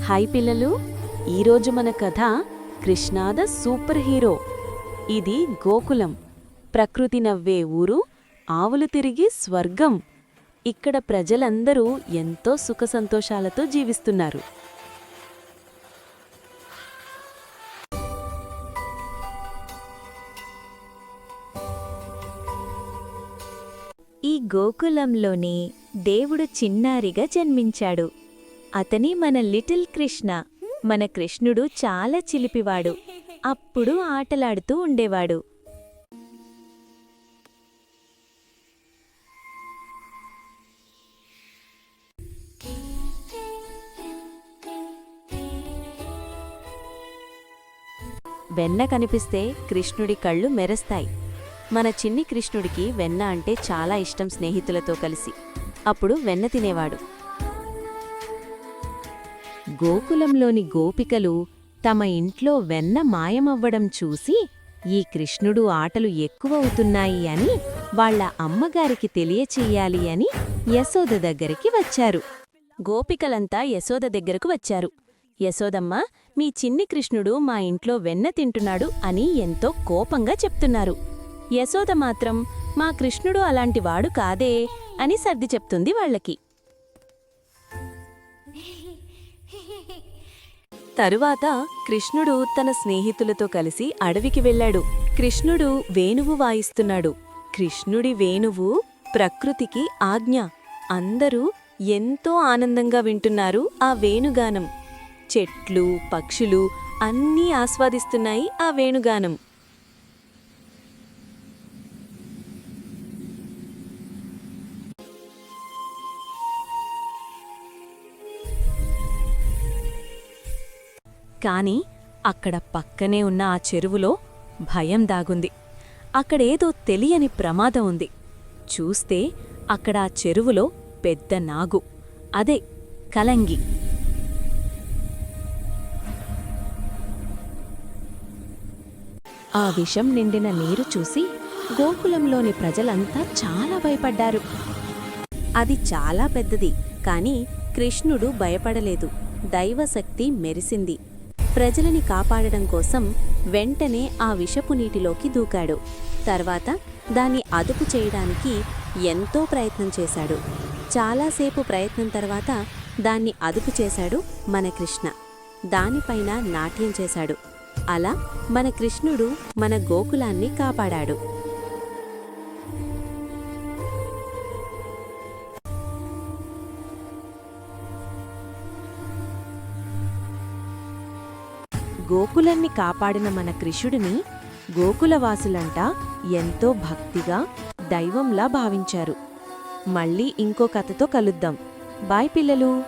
Hi పిల్లలు, ఈరోజు మన కథ కృష్ణాద సూపర్ హీరో. ఇది గోకులం, ప్రకృతి నవ్వే ఊరు, ఆవులు తిరిగి స్వర్గం. ఇక్కడ ప్రజలందరూ ఎంతో సుఖ సంతోషాలతో జీవిస్తున్నారు. ఈ గోకులంలోనే దేవుడు చిన్నారిగా జన్మించాడు. అతని మన లిటిల్ కృష్ణ. మన కృష్ణుడు చాలా చిలిపివాడు. అప్పుడు ఆటలాడుతూ ఉండేవాడు. వెన్న కనిపిస్తే కృష్ణుడి కళ్ళు మెరుస్తాయి. మన చిన్ని కృష్ణుడికి వెన్న అంటే చాలా ఇష్టం. స్నేహితులతో కలిసి అప్పుడు వెన్న తినేవాడు. గోకులంలోని గోపికలు తమ ఇంట్లో వెన్న మాయమవ్వడం చూసి ఈ కృష్ణుడు ఆటలు ఎక్కువవుతున్నాయి అని వాళ్ల అమ్మగారికి తెలియచెయ్యాలి అని యశోద దగ్గరికి వచ్చారు. గోపికలంతా యశోద దగ్గరకు వచ్చారు. యశోదమ్మ, మీ చిన్ని కృష్ణుడు మా ఇంట్లో వెన్న తింటున్నాడు అని ఎంతో కోపంగా చెప్తున్నారు. యశోద మాత్రం మా కృష్ణుడు అలాంటివాడు కాదే అని సర్ది చెప్తుంది వాళ్లకి. తరువాత కృష్ణుడు తన స్నేహితులతో కలిసి అడవికి వెళ్ళాడు. కృష్ణుడు వేణువు వాయిస్తున్నాడు. కృష్ణుడి వేణువు ప్రకృతికి ఆజ్ఞ. అందరూ ఎంతో ఆనందంగా వింటున్నారు ఆ వేణుగానం. చెట్లు, పక్షులు అన్నీ ఆస్వాదిస్తున్నాయి ఆ వేణుగానం. కాని అక్కడ పక్కనే ఉన్న ఆ చెరువులో భయం దాగుంది. అక్కడేదో తెలియని ప్రమాదం ఉంది. చూస్తే అక్కడ ఆ చెరువులో పెద్ద నాగు, అదే కలంగి. ఆ విషం నిండిన నీరు చూసి గోకులంలోని ప్రజలంతా చాలా భయపడ్డారు. అది చాలా పెద్దది, కాని కృష్ణుడు భయపడలేదు. దైవశక్తి మెరిసింది. ప్రజలని కాపాడడం కోసం వెంటనే ఆ విషపు నీటిలోకి దూకాడు. తర్వాత దాన్ని అదుపు చేయడానికి ఎంతో ప్రయత్నం చేశాడు. చాలాసేపు ప్రయత్నం తర్వాత దాన్ని అదుపు చేశాడు మన కృష్ణ. దానిపైన నాట్యం చేశాడు. అలా మన కృష్ణుడు మన గోకులాన్ని కాపాడాడు. గోకులాన్ని కాపాడిన మన కృష్ణుడిని గోకులవాసులంటా ఎంతో భక్తిగా, దైవంలా భావించారు. మళ్ళీ ఇంకో కథతో కలుద్దాం. బాయ్ పిల్లలు.